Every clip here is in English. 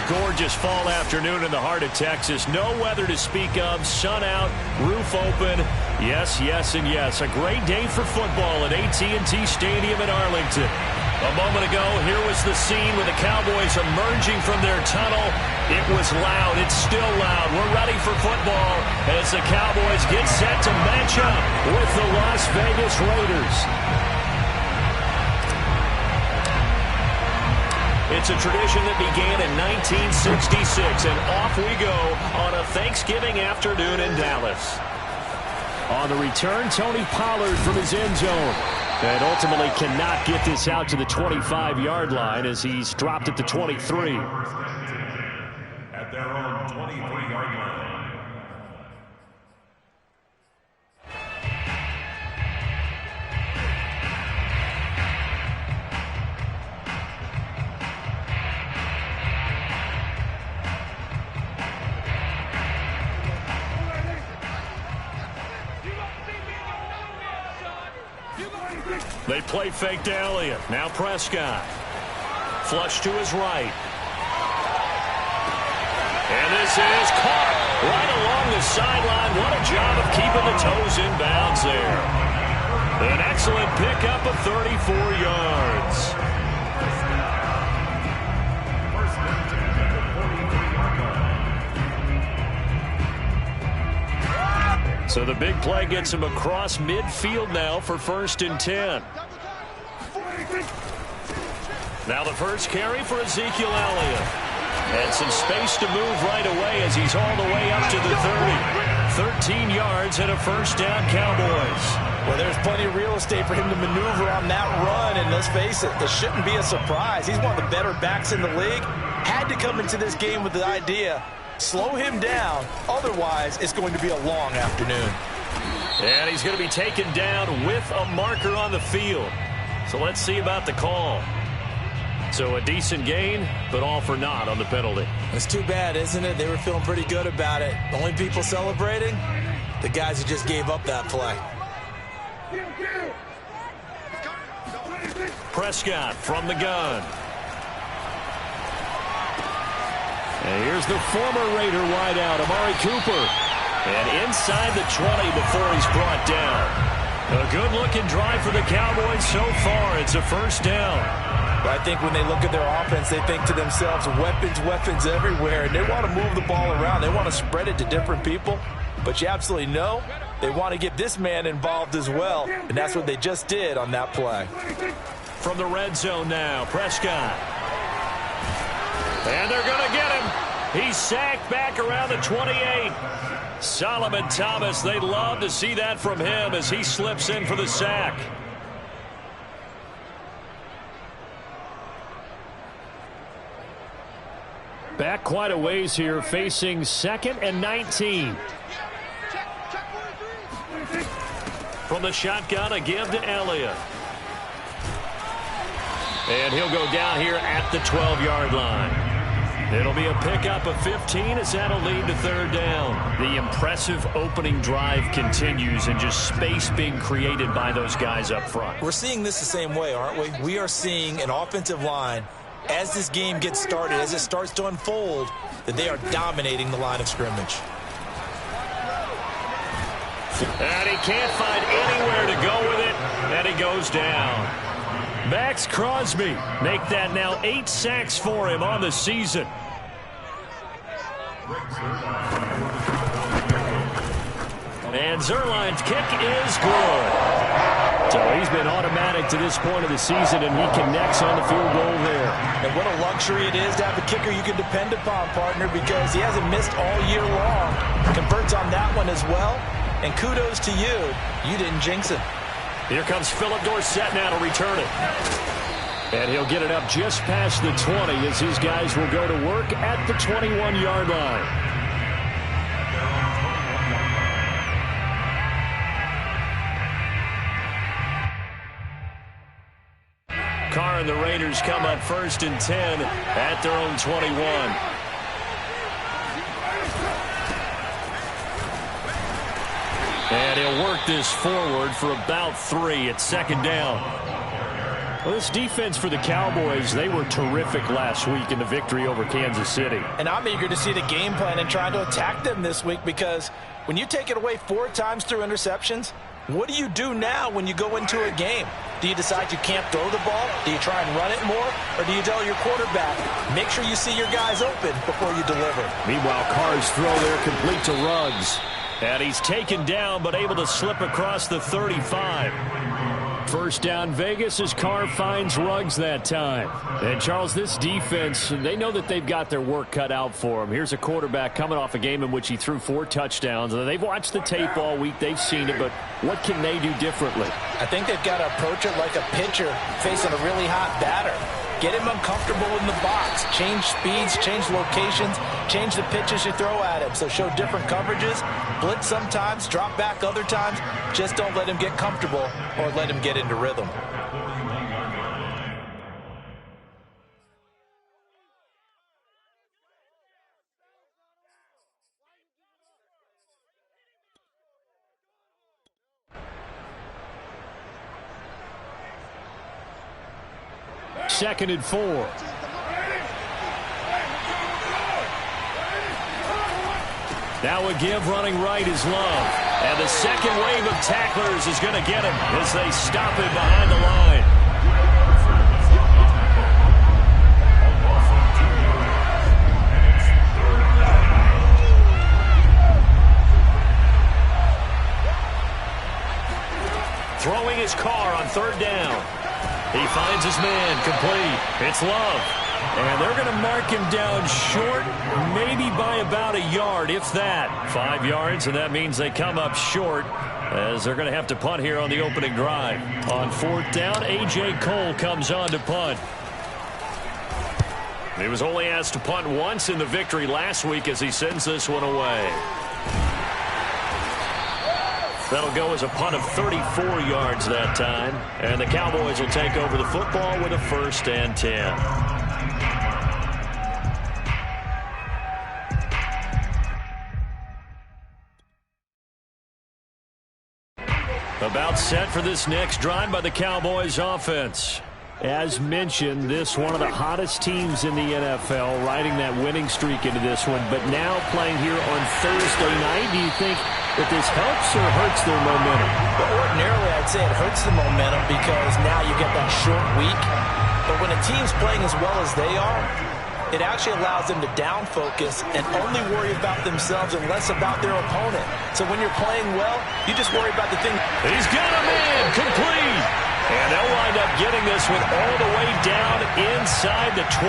gorgeous fall afternoon in the heart of Texas. No weather to speak of. Sun out, roof open. Yes, yes, and yes. A great day for football at AT&T Stadium in Arlington. A moment ago, here was the scene with the Cowboys emerging from their tunnel. It was loud. It's still loud. We're ready for football as the Cowboys get set to match up with the Las Vegas Raiders. It's a tradition that began in 1966, and off we go on a Thanksgiving afternoon in Dallas. On the return, Tony Pollard from his end zone. And ultimately cannot get this out to the 25-yard line as he's dropped at the 23. At their own 23-yard line. They play fake to Elliott. Now Prescott. Flush to his right. And this is caught right along the sideline. What a job of keeping the toes in bounds there. An excellent pickup of 34 yards. So the big play gets him across midfield now for 1st and 10. Now the first carry for Ezekiel Elliott. And some space to move right away as he's all the way up to the 30. 13 yards and a first down, Cowboys. Well, there's plenty of real estate for him to maneuver on that run, and let's face it, this shouldn't be a surprise. He's one of the better backs in the league. Had to come into this game with the idea, slow him down, otherwise it's going to be a long afternoon. And he's going to be taken down with a marker on the field. So let's see about the call. So a decent gain, but all for naught on the penalty. It's too bad, isn't it? They were feeling pretty good about it. The only people celebrating, the guys who just gave up that play. Prescott from the gun. And here's the former Raider wideout, Amari Cooper. And inside the 20 before he's brought down. A good-looking drive for the Cowboys so far. It's a first down. I think when they look at their offense, they think to themselves, weapons, weapons everywhere. And they want to move the ball around. They want to spread it to different people. But you absolutely know they want to get this man involved as well. And that's what they just did on that play. From the red zone now, Prescott. And they're going to get him. He's sacked back around the 28. Solomon Thomas, they'd love to see that from him as he slips in for the sack. Back quite a ways here, facing 2nd and 19. From the shotgun, a give to Elliott. And he'll go down here at the 12-yard line. It'll be a pickup of 15 as that'll lead to 3rd down. The impressive opening drive continues and just space being created by those guys up front. We're seeing this the same way, aren't we? We are seeing an offensive line, as this game gets started, as it starts to unfold, that they are dominating the line of scrimmage. And he can't find anywhere to go with it, and he goes down. Max Crosby make that now 8 sacks for him on the season. And Zerline's kick is good. So he's been automatic to this point of the season, and he connects on the field goal there. And what a luxury it is to have a kicker you can depend upon, partner, because he hasn't missed all year long. Converts on that one as well. And kudos to you. You didn't jinx it. Here comes Philip Dorsett now to return it. And he'll get it up just past the 20 as these guys will go to work at the 21-yard line. Carr and the Raiders come up 1st and 10 at their own 21. And he'll work this forward for about 3 at 2nd down. Well, this defense for the Cowboys, they were terrific last week in the victory over Kansas City. And I'm eager to see the game plan and trying to attack them this week, because when you take it away 4 times through interceptions, what do you do now when you go into a game? Do you decide you can't throw the ball? Do you try and run it more? Or do you tell your quarterback, make sure you see your guys open before you deliver? Meanwhile, Carr's throw there complete to Ruggs. And he's taken down but able to slip across the 35. First down Vegas as Carr finds Ruggs that time. And Charles, this defense, they know that they've got their work cut out for them. Here's a quarterback coming off a game in which he threw 4 touchdowns. They've watched the tape all week. They've seen it, but what can they do differently? I think they've got to approach it like a pitcher facing a really hot batter. Get him uncomfortable in the box. Change speeds, change locations, change the pitches you throw at him. So show different coverages, blitz sometimes, drop back other times. Just don't let him get comfortable or let him get into rhythm. Second and 4. Now a give running right is Love. And the second wave of tacklers is going to get him as they stop him behind the line. Throwing his car on 3rd down. He finds his man complete. It's Love. And they're going to mark him down short, maybe by about a yard, if that. 5 yards, and that means they come up short as they're going to have to punt here on the opening drive. On 4th down, A.J. Cole comes on to punt. He was only asked to punt once in the victory last week as he sends this one away. That'll go as a punt of 34 yards that time. And the Cowboys will take over the football with a 1st and 10. About set for this next drive by the Cowboys offense. As mentioned, this one of the hottest teams in the NFL, riding that winning streak into this one, but now playing here on Thursday night. Do you think that this helps or hurts their momentum? Well, ordinarily, I'd say it hurts the momentum because now you get that short week. But when a team's playing as well as they are, it actually allows them to down focus and only worry about themselves and less about their opponent. So when you're playing well, you just worry about the thing. He's got a man complete. And they'll wind up getting this one all the way down inside the 20.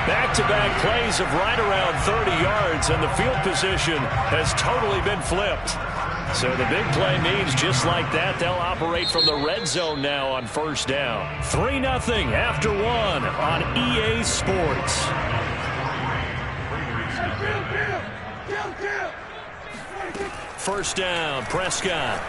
Back-to-back plays of right around 30 yards, and the field position has totally been flipped. So the big play means just like that, they'll operate from the red zone now on 1st down. 3-0 after 1 on EA Sports. First down, Prescott.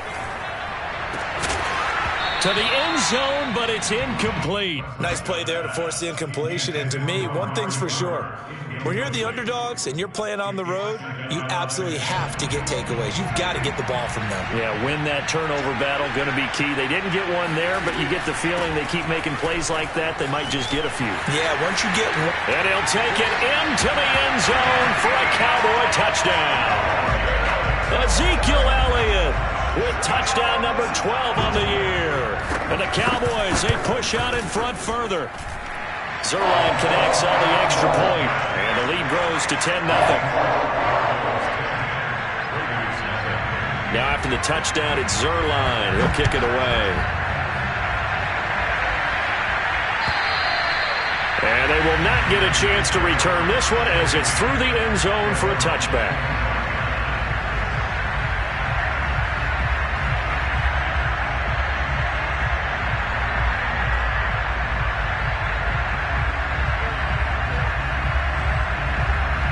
To the end zone, but it's incomplete. Nice play there to force the incompletion. And to me, one thing's for sure. When you're the underdogs and you're playing on the road, you absolutely have to get takeaways. You've got to get the ball from them. Yeah, win that turnover battle, going to be key. They didn't get one there, but you get the feeling they keep making plays like that, they might just get a few. Yeah, once you get one. And he'll take it into the end zone for a Cowboy touchdown. Ezekiel Elliott with touchdown number 12 on the year. And the Cowboys, they push out in front further. Zerline connects on the extra point, and the lead grows to 10-0. Now after the touchdown, it's Zerline. He'll kick it away. And they will not get a chance to return this one as it's through the end zone for a touchback.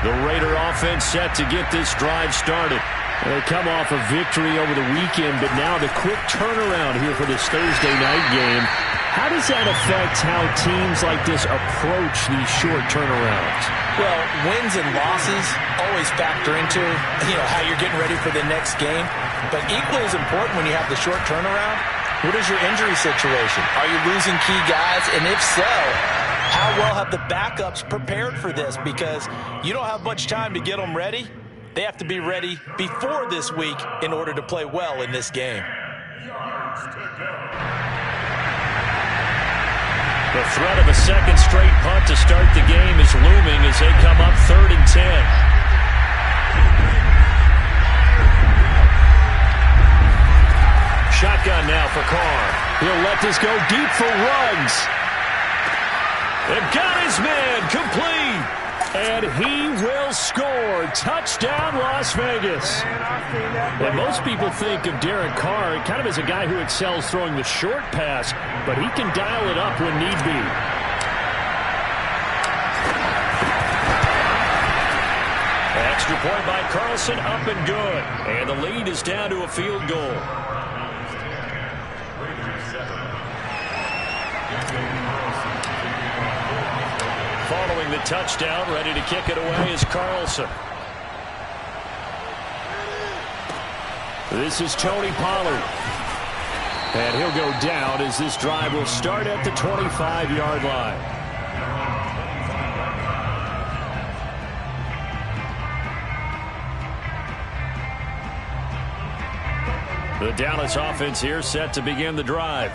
The Raider offense set to get this drive started. They come off a victory over the weekend, but now the quick turnaround here for this Thursday night game. How does that affect how teams like this approach these short turnarounds? Well, wins and losses always factor into, how you're getting ready for the next game. But equally as important when you have the short turnaround What is your injury situation? Are you losing key guys? And if so, how well have the backups prepared for this? Because you don't have much time to get them ready. They have to be ready before this week in order to play well in this game. The threat of a second straight punt to start the game is looming as they come up 3rd and 10. Shotgun now for Carr. He'll let this go deep for Ruggs. They've got his man complete. And he will score. Touchdown, Las Vegas. And most people think of Derek Carr kind of as a guy who excels throwing the short pass, but he can dial it up when need be. Extra point by Carlson, up and good. And the lead is down to a field goal. Following the touchdown, ready to kick it away is Carlson. This is Tony Pollard. And he'll go down as this drive will start at the 25-yard line. The Dallas offense here set to begin the drive.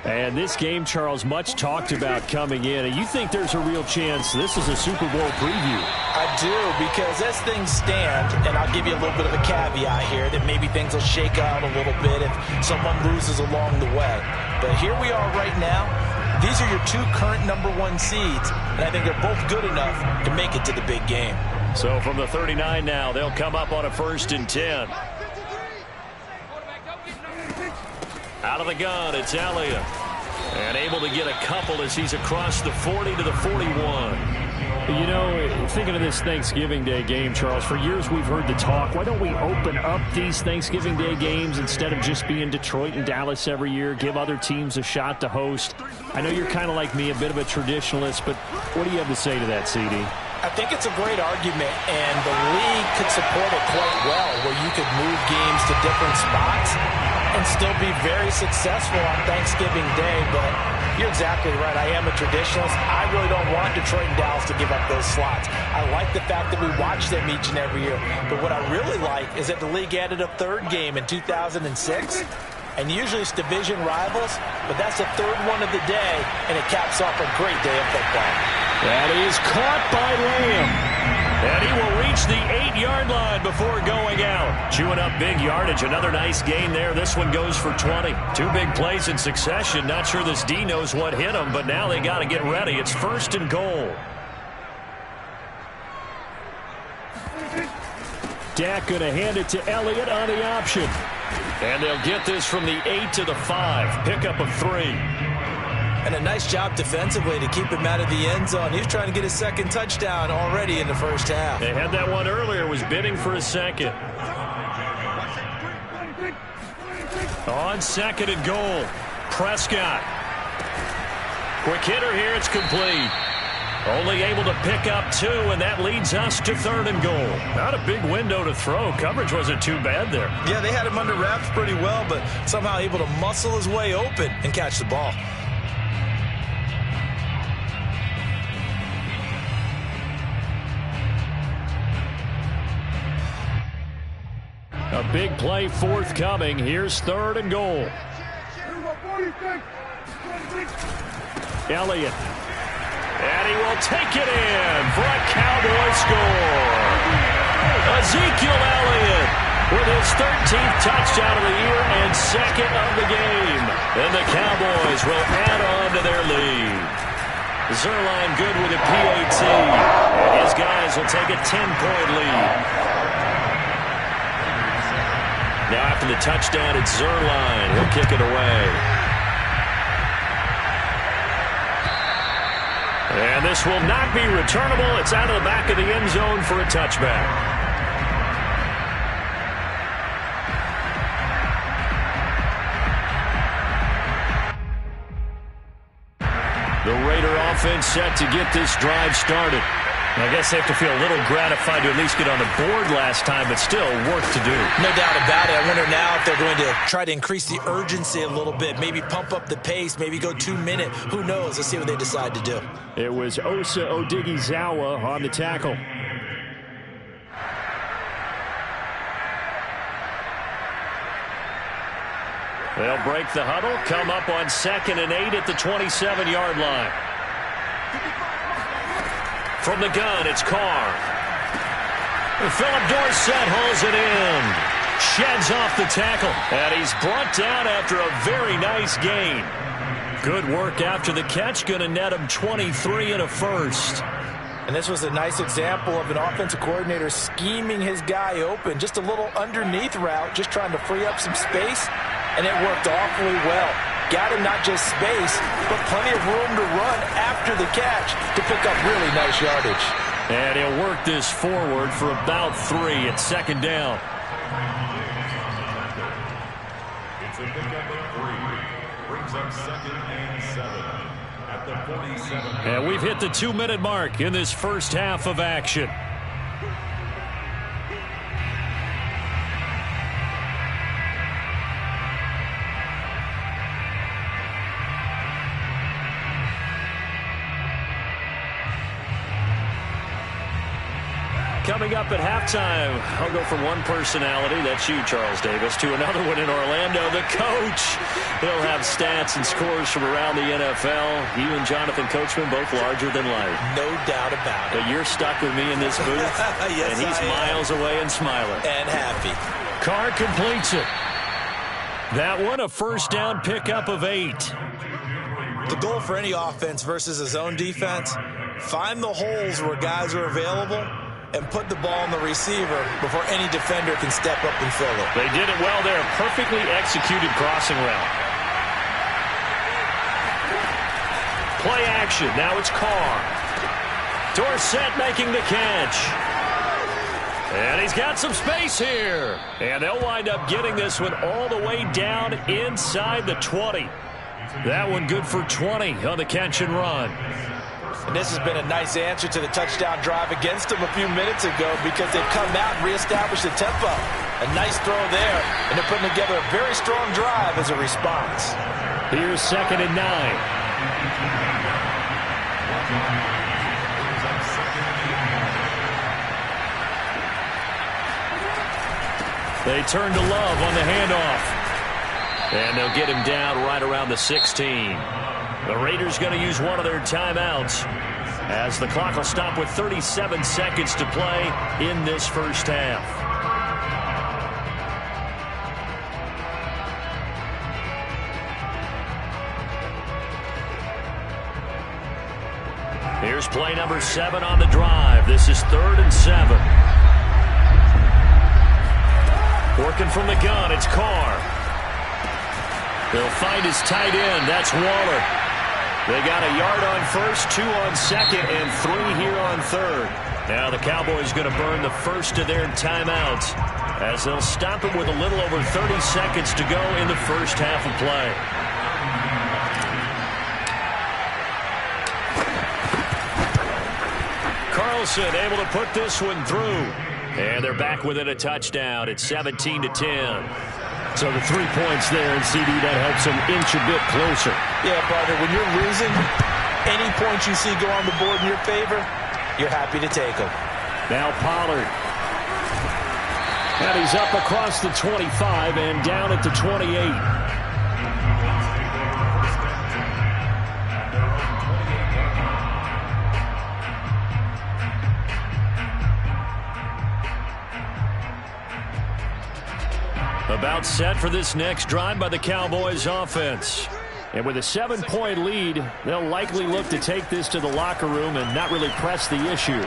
And this game, Charles, much talked about coming in. And you think there's a real chance this is a Super Bowl preview? I do, because as things stand, and I'll give you a little bit of a caveat here, that maybe things will shake out a little bit if someone loses along the way. But here we are right now. These are your two current #1 seeds, and I think they're both good enough to make it to the big game. So from the 39 now, they'll come up on a 1st and 10. Out of the gun, it's Elliott. And able to get a couple as he's across the 40 to the 41. You know, thinking of this Thanksgiving Day game, Charles, for years we've heard the talk, why don't we open up these Thanksgiving Day games instead of just being Detroit and Dallas every year, give other teams a shot to host? I know you're kind of like me, a bit of a traditionalist, but what do you have to say to that, CD? I think it's a great argument, and the league could support it quite well, where you could move games to different spots and still be very successful on Thanksgiving Day. But you're exactly right. I am a traditionalist. I really don't want Detroit and Dallas to give up those slots. I like the fact that we watch them each and every year. But what I really like is that the league added a third game in 2006. And usually it's division rivals, but that's the third one of the day, and it caps off a great day of football. That is caught by Lamb. And he will reach the 8-yard line before going out. Chewing up big yardage. Another nice gain there. This one goes for 20. Two big plays in succession. Not sure this D knows what hit him, but now they got to get ready. It's 1st and goal. Dak going to hand it to Elliott on the option. And they'll get this from the 8 to the 5. Pickup of 3. And a nice job defensively to keep him out of the end zone. He was trying to get his second touchdown already in the first half. They had that one earlier, was bidding for a second. On 2nd and goal, Prescott. Quick hitter here, it's complete. Only able to pick up 2, and that leads us to 3rd and goal. Not a big window to throw. Coverage wasn't too bad there. Yeah, they had him under wraps pretty well, but somehow able to muscle his way open and catch the ball. A big play forthcoming. Here's 3rd and goal. Elliott. And he will take it in for a Cowboy score. Ezekiel Elliott with his 13th touchdown of the year and 2nd of the game. And the Cowboys will add on to their lead. Zerline good with a PAT. And his guys will take a 10-point lead. Now after the touchdown, it's Zerline. He'll kick it away. And this will not be returnable. It's out of the back of the end zone for a touchback. The Raider offense set to get this drive started. I guess they have to feel a little gratified to at least get on the board last time, but still work to do. No doubt about it. I wonder now if they're going to try to increase the urgency a little bit, maybe pump up the pace, maybe go 2 minute. Who knows? Let's see what they decide to do. It was Osa Odighizuwa on the tackle. They'll break the huddle, come up on 2nd and 8 at the 27-yard line. From the gun, it's Carr. Philip Dorsett hauls it in. Sheds off the tackle. And he's brought down after a very nice gain. Good work after the catch. Going to net him 23 and a first. And this was a nice example of an offensive coordinator scheming his guy open. Just a little underneath route, just trying to free up some space. And it worked awfully well. Got him not just space, but plenty of room to run after the catch to pick up really nice yardage. And he'll work this forward for about 3 at 2nd down. It's a pickup of 3. Brings up 2nd and 7 at the 47. And we've hit the 2-minute mark in this first half of action. Coming up at halftime, I'll go from one personality, that's you, Charles Davis, to another one in Orlando, the coach. He'll have stats and scores from around the NFL. You and Jonathan Coachman, both larger than life. No doubt about it. But you're stuck with me in this booth, yes, and he's miles away and smiling. And happy. Carr completes it. That one, a first down pickup of 8. The goal for any offense versus his own defense, find the holes where guys are available and put the ball on the receiver before any defender can step up and fill it. They did it well there. Perfectly executed crossing route. Play action. Now it's Carr. Dorsett making the catch. And he's got some space here. And they'll wind up getting this one all the way down inside the 20. That one good for 20 on the catch and run. And this has been a nice answer to the touchdown drive against them a few minutes ago because they've come out and reestablished the tempo. A nice throw there, and they're putting together a very strong drive as a response. Here's 2nd and 9. They turn to Love on the handoff. And they'll get him down right around the 16. The Raiders going to use one of their timeouts as the clock will stop with 37 seconds to play in this first half. Here's play number 7 on the drive. This is 3rd and 7. Working from the gun, it's Carr. They'll find his tight end. That's Waller. They got a yard on first, 2 on 2nd, and 3 here on 3rd. Now the Cowboys going to burn the first of their timeouts as they'll stop it with a little over 30 seconds to go in the first half of play. Carlson able to put this one through. And they're back within a touchdown. It's 17-10. So the 3 points there, and CD, that helps them inch a bit closer. Yeah, brother, when you're losing, any points you see go on the board in your favor, you're happy to take them. Now Pollard. And he's up across the 25 and down at the 28. About set for this next drive by the Cowboys offense. And with a 7-point lead, they'll likely look to take this to the locker room and not really press the issue.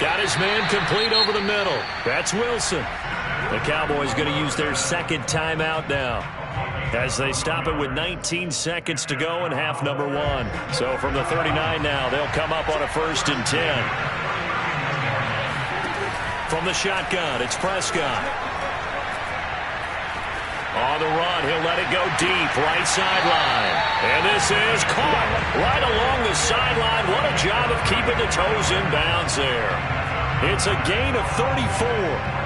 Got his man complete over the middle. That's Wilson. The Cowboys going to use their 2nd timeout now as they stop it with 19 seconds to go in half number 1. So from the 39 now, they'll come up on a 1st and 10. From the shotgun, it's Prescott. On the run, he'll let it go deep, right sideline. And this is caught right along the sideline. What a job of keeping the toes in bounds there. It's a gain of 34.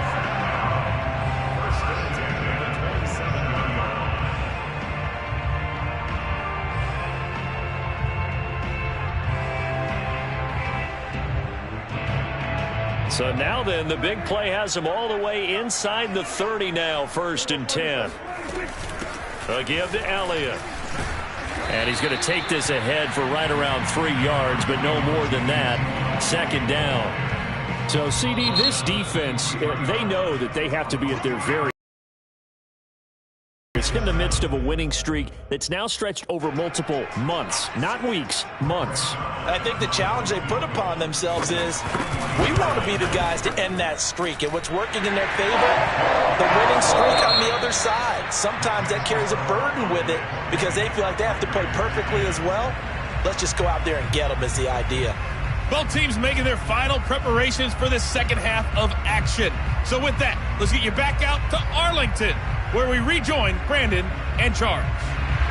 So now then, the big play has him all the way inside the 30 now, 1st and 10. A give to Elliott. And he's going to take this ahead for right around 3 yards, but no more than that. 2nd down. So, CD, this defense, they know that they have to be at their very It's in the midst of a winning streak that's now stretched over multiple months, not weeks, months. I think the challenge they put upon themselves is we want to be the guys to end that streak. And what's working in their favor, the winning streak on the other side. Sometimes that carries a burden with it because they feel like they have to play perfectly as well. Let's just go out there and get them is the idea. Both teams making their final preparations for the second half of action. So with that, let's get you back out to Arlington, where we rejoin Brandon and Charles.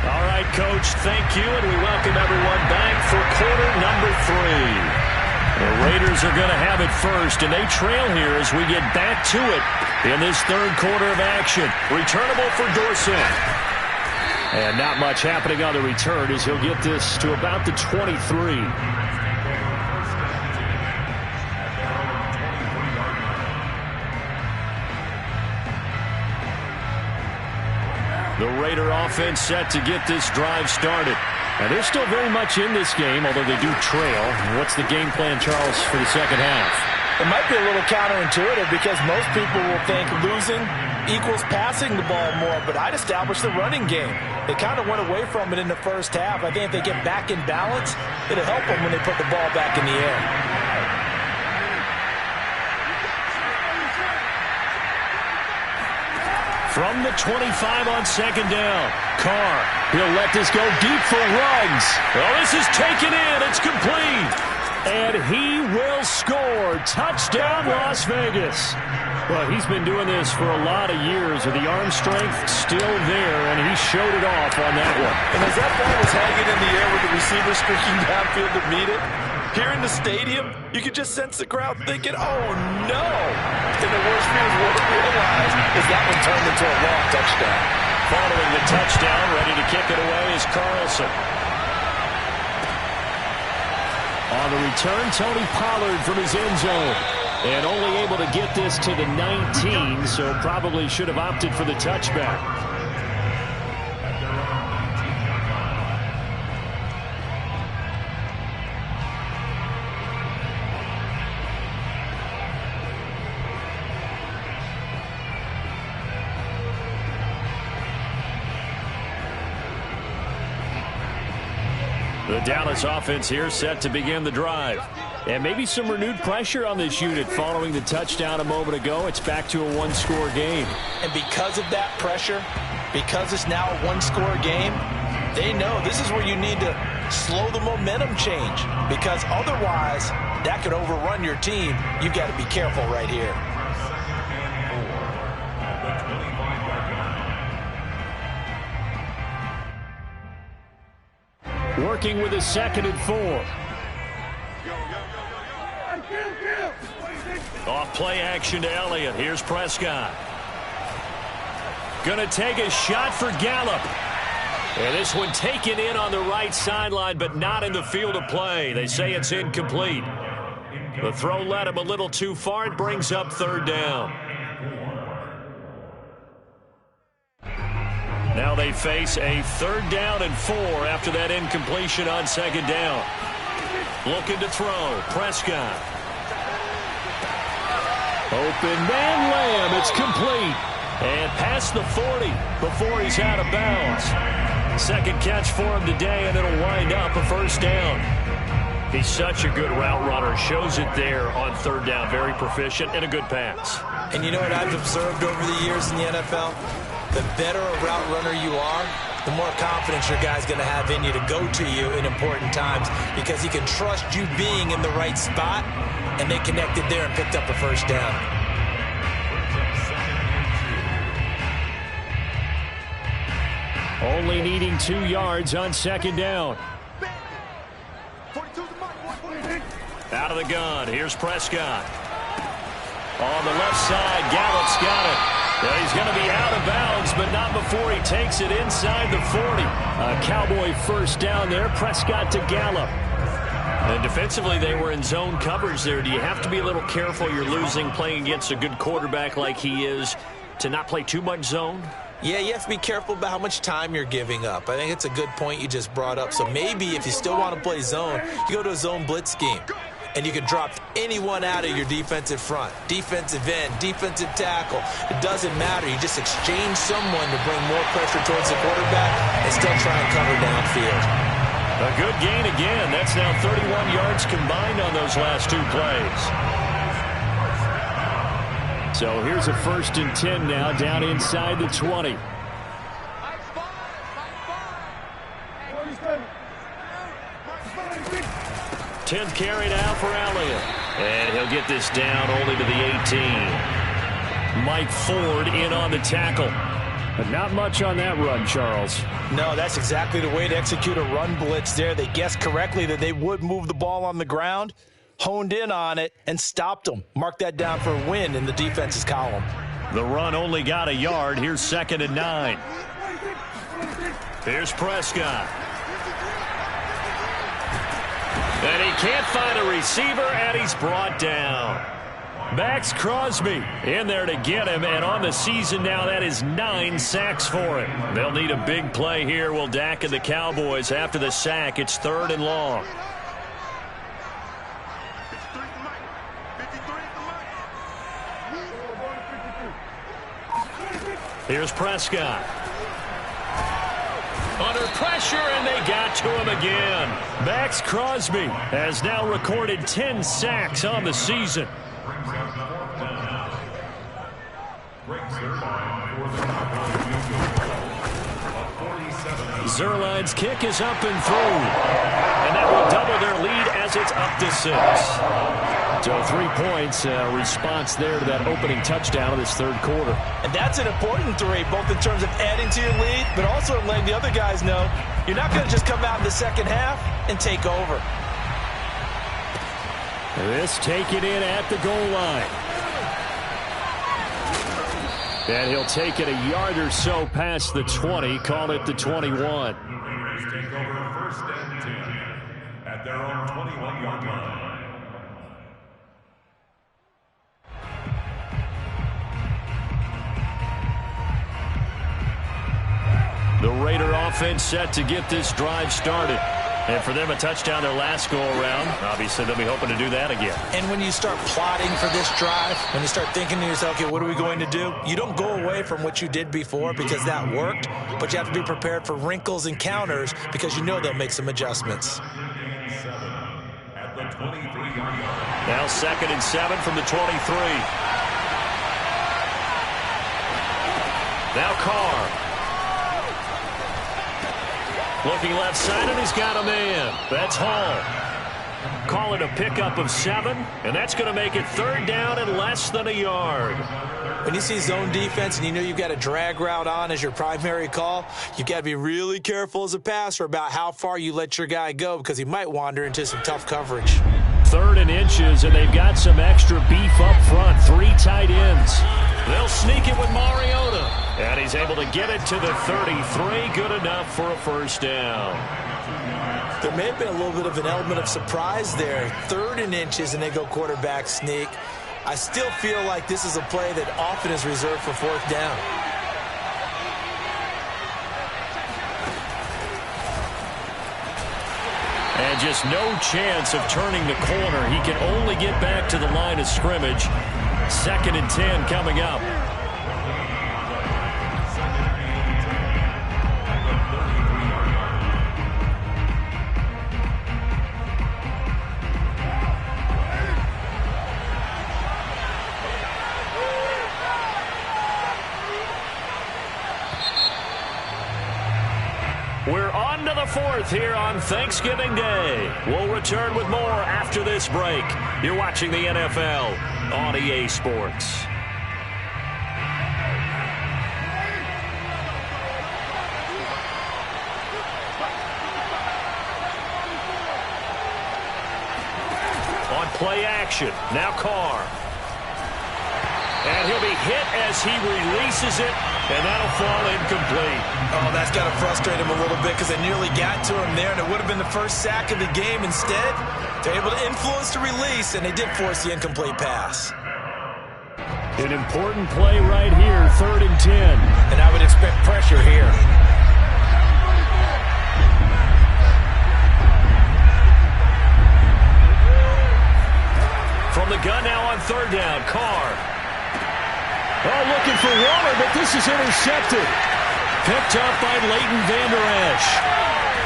All right, Coach, thank you, and we welcome everyone back for quarter number 3. The Raiders are going to have it first, and they trail here as we get back to it in this 3rd quarter of action. Returnable for Dorsett. And not much happening on the return as he'll get this to about the 23. The Raider offense set to get this drive started. And they're still very much in this game, although they do trail. What's the game plan, Charles, for the second half? It might be a little counterintuitive because most people will think losing equals passing the ball more, but I'd establish the running game. They kind of went away from it in the first half. I think if they get back in balance, it'll help them when they put the ball back in the air. From the 25 on 2nd down. Carr, he'll let this go deep for Ruggs. Oh, this is taken in. It's complete. And he will score. Touchdown, Las Vegas. Well, he's been doing this for a lot of years with the arm strength still there, and he showed it off on that one. And as that ball was hanging in the air with the receiver streaking downfield to meet it, here in the stadium, you could just sense the crowd thinking, oh, no. And the worst fears won't realize is that one turned into a long touchdown. Following the touchdown, ready to kick it away is Carlson. On the return, Tony Pollard from his end zone. And only able to get this to the 19, so probably should have opted for the touchback. The Dallas offense here set to begin the drive. And maybe some renewed pressure on this unit following the touchdown a moment ago. It's back to a one-score game. And because of that pressure, because it's now a one-score game, they know this is where you need to slow the momentum change. Because otherwise, that could overrun your team. You've got to be careful right here. Working with a 2nd and 4. Off play action to Elliott. Here's Prescott. Going to take a shot for Gallup. And this one taken in on the right sideline, but not in the field of play. They say it's incomplete. The throw led him a little too far. It brings up 3rd down. Now they face a 3rd down and 4 after that incompletion on 2nd down. Looking to throw. Prescott. Open man Lamb. It's complete. And past the 40 before he's out of bounds. 2nd catch for him today, and it'll wind up a 1st down. He's such a good route runner. Shows it there on 3rd down. Very proficient and a good pass. And you know what I've observed over the years in the NFL? The better a route runner you are, the more confidence your guy's going to have in you to go to you in important times because he can trust you being in the right spot, and they connected there and picked up a 1st down. Only needing 2 yards on second down. Out of the gun. Here's Prescott. On the left side, Gallup's got it. Yeah, he's going to be out of bounds, but not before he takes it inside the 40. A Cowboy first down there. Prescott to Gallup. And defensively, they were in zone coverage there. Do you have to be a little careful? You're losing playing against a good quarterback like he is to not play too much zone? Yeah, you have to be careful about how much time you're giving up. I think it's a good point you just brought up. So maybe if you still want to play zone, you go to a zone blitz scheme. And you can drop anyone out of your defensive front, defensive end, defensive tackle. It doesn't matter. You just exchange someone to bring more pressure towards the quarterback and still try and cover downfield. A good gain again. That's now 31 yards combined on those last 2 plays. So here's a 1st and 10 now down inside the 20. Tenth carry now for Elliott. And he'll get this down only to the 18. Mike Ford in on the tackle. But not much on that run, Charles. No, that's exactly the way to execute a run blitz there. They guessed correctly that they would move the ball on the ground, honed in on it, and stopped them. Mark that down for a win in the defense's column. The run only got a yard. Here's 2nd and 9. Here's Prescott. And he can't find a receiver, and he's brought down. Max Crosby in there to get him, and on the season now, that is 9 sacks for him. They'll need a big play here. Will Dak and the Cowboys after the sack. It's 3rd and long. Here's Prescott. Under pressure, and they got to him again. Max Crosby has now recorded 10 sacks on the season. Zerline's kick is up and through. And that will double their lead as it's up to 6. So 3 points, response there to that opening touchdown of this 3rd quarter. And that's an important 3, both in terms of adding to your lead, but also letting the other guys know you're not going to just come out in the second half and take over. This taken in at the goal line. And he'll take it a yard or so past the 20, call it the 21. Take over 1st and 10 at their own 21-yard line. The Raider offense set to get this drive started. And for them, a touchdown their last go-around. Obviously, they'll be hoping to do that again. And when you start plotting for this drive, when you start thinking to yourself, okay, what are we going to do? You don't go away from what you did before because that worked, but you have to be prepared for wrinkles and counters because you know they'll make some adjustments. Now 2nd and 7 from the 23. Now Carr. Looking left side, and he's got a man. That's Hall. Call it a pickup of 7, and that's going to make it 3rd down and less than a yard. When you see zone defense and you know you've got a drag route on as your primary call, you've got to be really careful as a passer about how far you let your guy go because he might wander into some tough coverage. 3rd and inches, and they've got some extra beef up front. 3 tight ends. They'll sneak it with Mariota. And he's able to get it to the 33. Good enough for a 1st down. There may have been a little bit of an element of surprise there. 3rd and inches, and they go quarterback sneak. I still feel like this is a play that often is reserved for 4th down. And just no chance of turning the corner. He can only get back to the line of scrimmage. 2nd and 10 coming up. We're on to the 4th here on Thanksgiving Day. We'll return with more after this break. You're watching the NFL on EA Sports. Play action. Now Carr. And he'll be hit as he releases it, and that'll fall incomplete. Oh, that's got to frustrate him a little bit because they nearly got to him there, and it would have been the first sack of the game. Instead, they're able to influence the release, and they did force the incomplete pass. An important play right here, 3rd and 10. And I would expect pressure here. From the gun now on 3rd down, Carr. Oh, looking for Waller, but this is intercepted. Picked up by Leighton Vander Esch.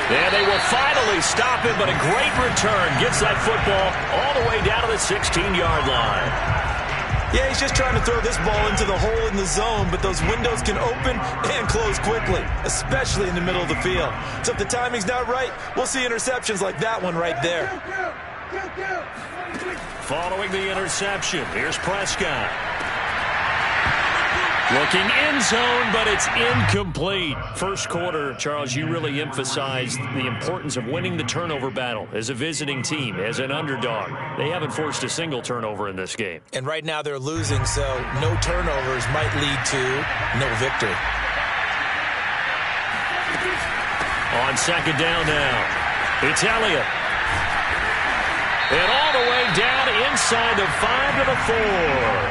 And they will finally stop him, but a great return gets that football all the way down to the 16-yard line. Yeah, he's just trying to throw this ball into the hole in the zone, but those windows can open and close quickly, especially in the middle of the field. So if the timing's not right, we'll see interceptions like that one right there. Following the interception, here's Prescott. Looking end zone, but it's incomplete. First quarter, Charles, you really emphasized the importance of winning the turnover battle as a visiting team, as an underdog. They haven't forced a single turnover in this game. And right now they're losing, so no turnovers might lead to no victory. On 2nd down now, it's Elliott. And all the way down inside the 5 to the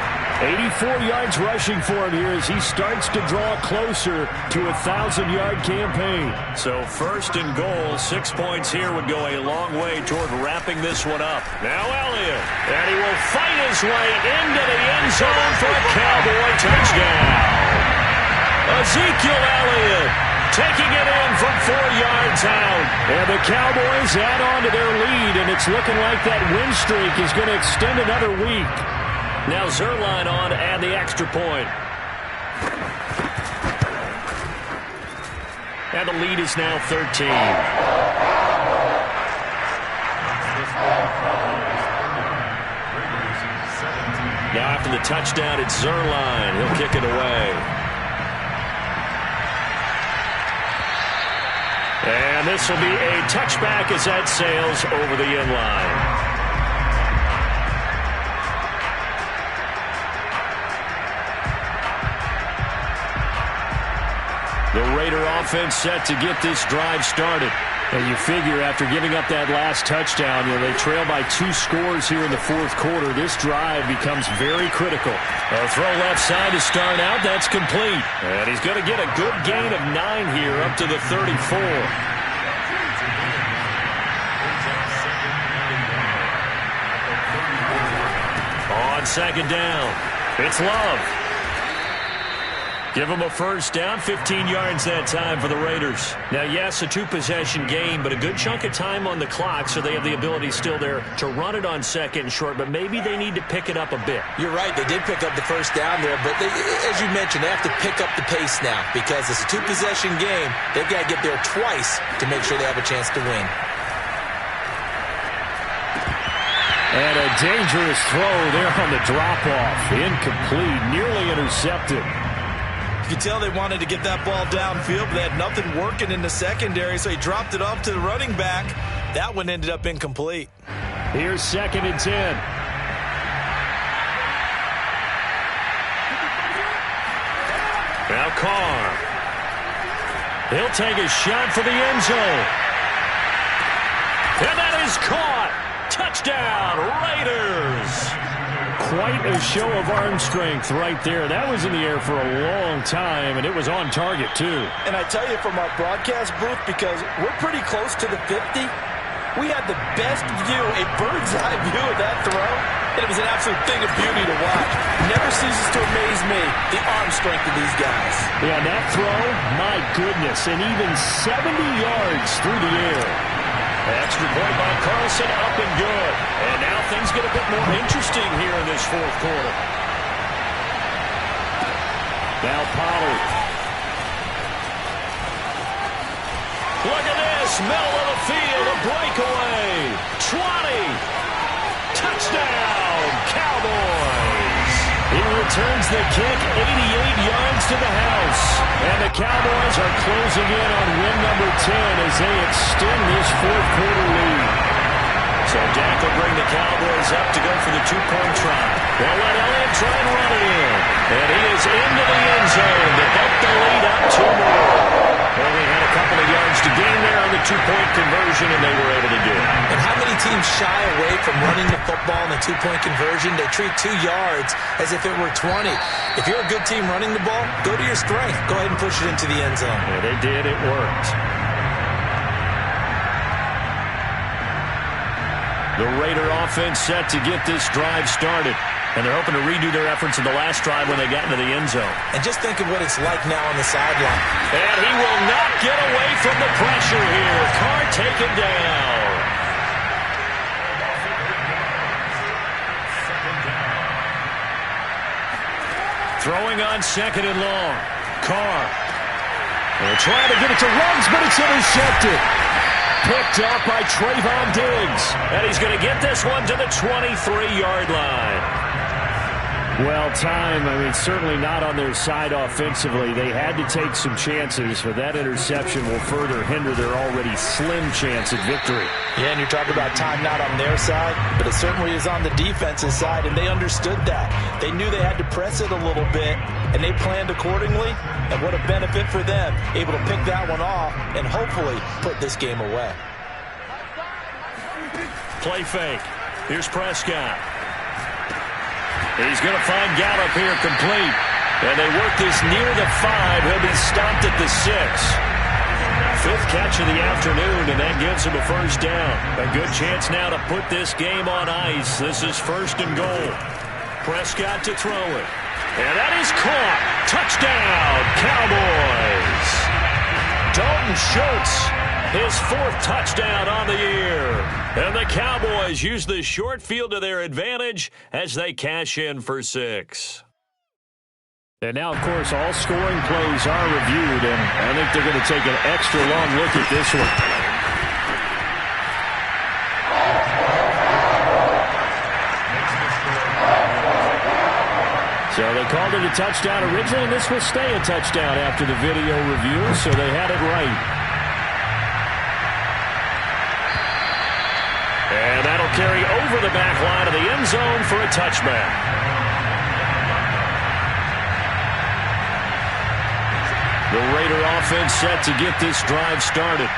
4. 84 yards rushing for him here as he starts to draw closer to a 1,000-yard campaign. So 1st and goal, 6 points here would go a long way toward wrapping this one up. Now Elliott, and he will fight his way into the end zone for a Cowboy touchdown. Ezekiel Elliott taking it in from 4 yards out. And the Cowboys add on to their lead, and it's looking like that win streak is going to extend another week. Now Zerline on to add the extra point. And the lead is now 13. Now after the touchdown, it's Zerline. He'll kick it away. And this will be a touchback as that sails over the end line. The Raider offense set to get this drive started. And you figure after giving up that last touchdown, they trail by 2 scores here in the 4th quarter. This drive becomes very critical. A throw left side to start out. That's complete. And he's going to get a good gain of 9 here up to the 34. On 2nd down, it's Love. Give them a first down, 15 yards that time for the Raiders. Now, yes, a 2-possession game, but a good chunk of time on the clock, so they have the ability still there to run it on 2nd and short, but maybe they need to pick it up a bit. You're right. They did pick up the first down there, but as you mentioned, they have to pick up the pace now because it's a 2-possession game. They've got to get there twice to make sure they have a chance to win. And a dangerous throw there on the drop-off. Incomplete, nearly intercepted. You could tell they wanted to get that ball downfield, but they had nothing working in the secondary, so he dropped it off to the running back. That one ended up incomplete. Here's 2nd and 10. Now Carr. He'll take a shot for the end zone. And that is caught. Touchdown, Raiders. Quite a show of arm strength right there. That was in the air for a long time, and it was on target, too. And I tell you from our broadcast booth, because we're pretty close to the 50, we had the best view, a bird's-eye view of that throw, and it was an absolute thing of beauty to watch. Never ceases to amaze me, the arm strength of these guys. Yeah, that throw, my goodness, and even 70 yards through the air. Extra point by Carlson, up and good. And now things get a bit more interesting here in this 4th quarter. Now Pollard. Look at this, middle of the field, a breakaway. 20. Touchdown, Cowboys. He returns the kick 88 yards to the house. And the Cowboys are closing in on win number 10 as they extend this 4th quarter lead. So Dak will bring the Cowboys up to go for the two-point try. They'll let Elliott try and run it in. And he is into the end zone to bump the lead up 2 more. Only had a couple of yards to gain there on the two-point conversion, and they were able to do it. And how many teams shy away from running the football in the two-point conversion? They treat 2 yards as if it were 20. If you're a good team running the ball, go to your strength. Go ahead and push it into the end zone. Yeah, they did. It worked. The Raider offense set to get this drive started. And they're hoping to redo their efforts in the last drive when they got into the end zone. And just think of what it's like now on the sideline. And he will not get away from the pressure here. Carr taken down. Throwing on 2nd and long. Carr. They'll try to get it to Ruggs, but it's intercepted. Picked up by Trayvon Diggs. And he's going to get this one to the 23-yard line. Well, certainly not on their side offensively. They had to take some chances, but that interception will further hinder their already slim chance at victory. Yeah, and you're talking about time not on their side, but it certainly is on the defensive side, and they understood that. They knew they had to press it a little bit, and they planned accordingly, and what a benefit for them, able to pick that one off and hopefully put this game away. Play fake. Here's Prescott. He's going to find Gallup here complete. And they work this near the 5. He'll be stopped at the 6. 5th catch of the afternoon, and that gives him a first down. A good chance now to put this game on ice. This is 1st and goal. Prescott to throw it. And that is caught. Touchdown, Cowboys. Dalton Schultz, his 4th touchdown on the year. And the Cowboys use the short field to their advantage as they cash in for 6. And now, of course, all scoring plays are reviewed, and I think they're going to take an extra long look at this one. So they called it a touchdown originally, and this will stay a touchdown after the video review, so they had it right. And that'll carry over the back line of the end zone for a touchback. The Raider offense set to get this drive started.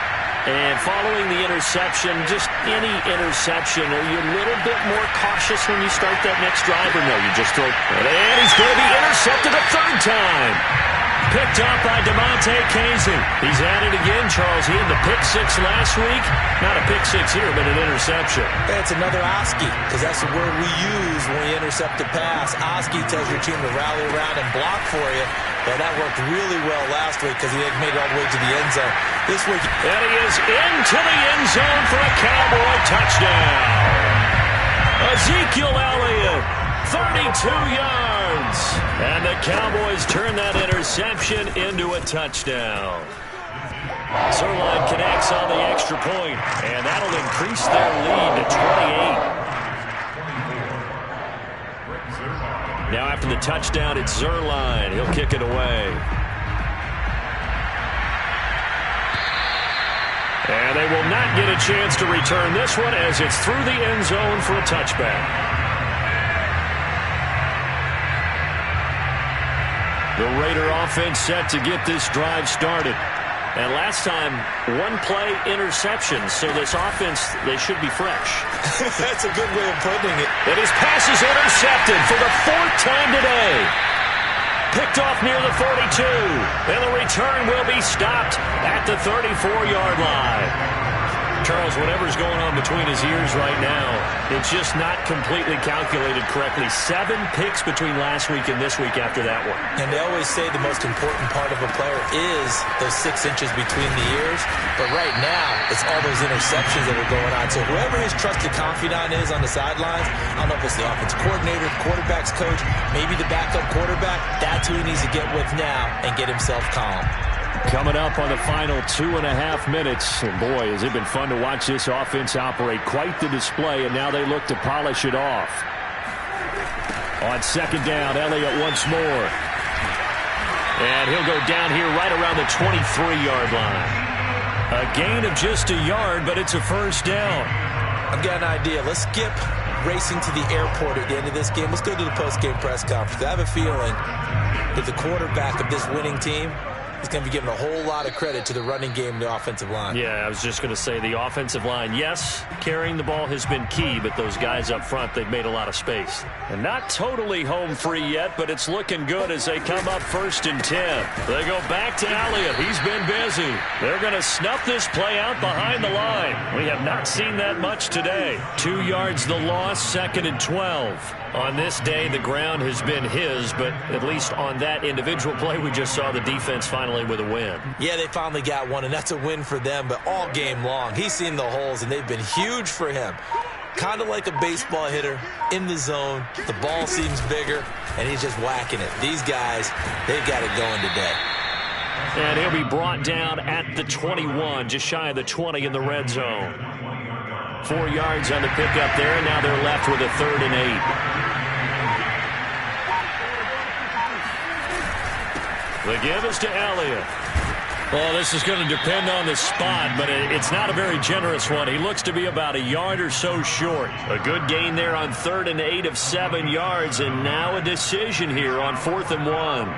And following the interception, just any interception, are you a little bit more cautious when you start that next drive, or no, you just throw it? And he's going to be intercepted a 3rd time. Picked up by DeMonte Casey. He's at it again, Charles. He had the pick 6 last week. Not a pick 6 here, but an interception. It's another Oski, because that's the word we use when we intercept a pass. Oski tells your team to rally around and block for you. And that worked really well last week because he had made it all the way to the end zone. This week, and he is into the end zone for a Cowboy touchdown. Ezekiel Elliott, 32 yards. And the Cowboys turn that interception into a touchdown. Zerline connects on the extra point, and that'll increase their lead to 28. Now after the touchdown, it's Zerline. He'll kick it away. And they will not get a chance to return this one as it's through the end zone for a touchback. The Raider offense set to get this drive started. And last time, 1-play interception. So this offense, they should be fresh. That's a good way of putting it. And his pass is intercepted for the 4th time today. Picked off near the 42. And the return will be stopped at the 34-yard line. Charles, whatever's going on between his ears right now, it's just not completely calculated correctly. 7 picks between last week and this week after that one. And they always say the most important part of a player is those 6 inches between the ears. But right now, it's all those interceptions that are going on. So whoever his trusted confidant is on the sidelines, I don't know if it's the offensive coordinator, the quarterback's coach, maybe the backup quarterback, that's who he needs to get with now and get himself calm. Coming up on the final 2.5 minutes. And boy, has it been fun to watch this offense operate. Quite the display, and now they look to polish it off. On 2nd down, Elliott once more. And he'll go down here right around the 23-yard line. A gain of just a yard, but it's a first down. I've got an idea. Let's skip racing to the airport at the end of this game. Let's go to the post-game press conference. I have a feeling that the quarterback of this winning team is going to be given a whole lot of credit to the running game and the offensive line. Yeah, I was just going to say the offensive line, yes, carrying the ball has been key, but those guys up front, they've made a lot of space. And not totally home free yet, but it's looking good as they come up 1st and 10. They go back to Elliott. He's been busy. They're going to snuff this play out behind the line. We have not seen that much today. 2 yards the loss, 2nd and 12. On this day, the ground has been his, but at least on that individual play, we just saw the defense finally with a win. Yeah, they finally got one, and that's a win for them, but all game long, he's seen the holes, and they've been huge for him. Kind of like a baseball hitter in the zone. The ball seems bigger, and he's just whacking it. These guys, they've got it going today. And he'll be brought down at the 21, just shy of the 20 in the red zone. 4 yards on the pickup there, and now they're left with a 3rd and 8. The give is to Elliott. Well, this is going to depend on the spot, but it's not a very generous one. He looks to be about a yard or so short. A good gain there on 3rd and 8 of 7 yards, and now a decision here on 4th and 1.